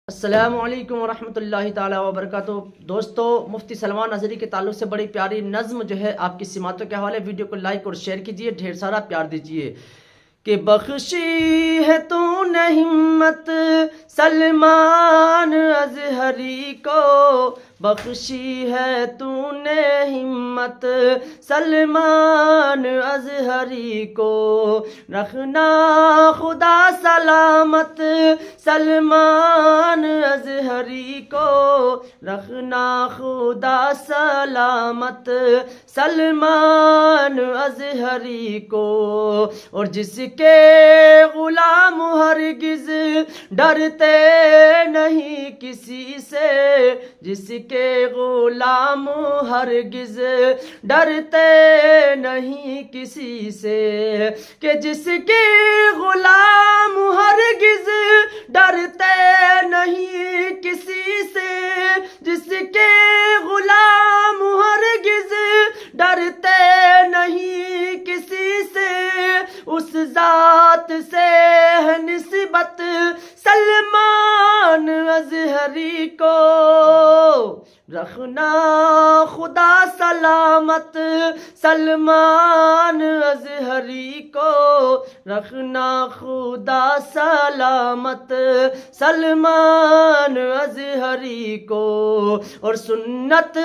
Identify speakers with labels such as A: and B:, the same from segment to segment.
A: السلام علیکم ورحمۃ اللہ تعالی وبرکاتہ۔ دوستو، مفتی سلمان اظہری کے تعلق سے بڑی پیاری نظم جو ہے آپ کی سماعتوں کے حوالے، ویڈیو کو لائک اور شیئر کیجئے، ڈھیر سارا پیار دیجئے۔ کہ بخشی ہے تو نے ہمت سلمان اظہری کو، بخشی ہے تو نے ہمت سلمان اظہری کو، رکھنا خدا سلامت سلمان اظہری کو، رکھنا خدا سلامت سلمان اظہری کو۔ اور جس کے غلام ہرگز ڈرتے نہیں کسی سے، جس کے غلام ہرگز ڈرتے نہیں کسی سے، کہ جس کے غلام ہرگز ڈرتے نہیں کسی سے، جس کے غلام ہرگز ڈرتے نہیں کسی سے، اس ذات سے ہے نسبت سلمان اظہری کو، رکھنا خدا سلامت سلمان اظہری کو، رکھنا خدا سلامت سلمان اظہری کو۔ اور سنت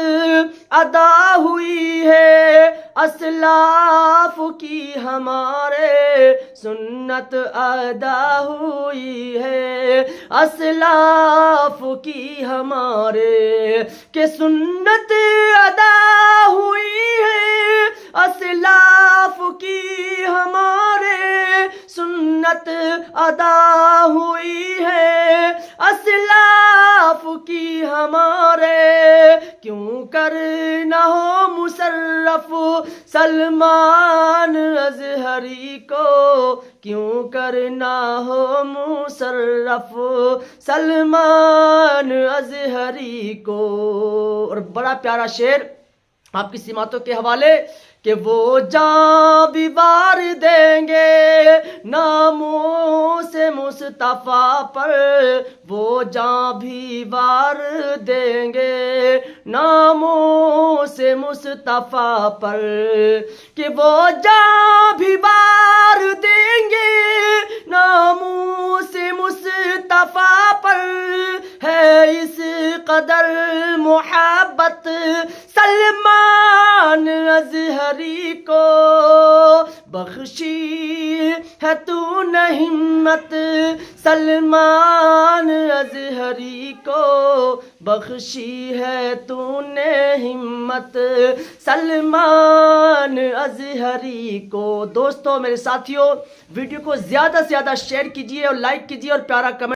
A: ادا ہوئی ہے اسلاف کی ہمارے، سنت ادا ہوئی ہے اسلاف کی ہمارے، کہ سنت ادا ہوئی ہے اسلاف کی ہمارے، سنت ادا ہوئی ہے اسلاف کی ہمارے، کیوں کر نہ ہو مصرف سلمان اظہری کو، کیوں کر نہ ہو مصرف سلمان اظہری کو۔ اور بڑا پیارا شعر آپ کی سماعتوں کے حوالے، کہ وہ جاں بھی وار دیں گے ناموں سے مصطفیٰ پر، وہ جاں بھی وار دیں گے ناموں سے مصطفیٰ پر، کہ وہ جاں بھی وار دیں گے ناموں سے مصطفیٰ پر، ہے اس قدر محبت سلمان اظہری کو، بخشی ہے تو نے ہمت سلمان اظہری کو، بخشی ہے تو نے ہمت سلمان اظہری کو۔ دوستو، میرے ساتھیوں، ویڈیو کو زیادہ سے زیادہ شیئر کیجئے اور لائک کیجئے اور پیارا کمنٹ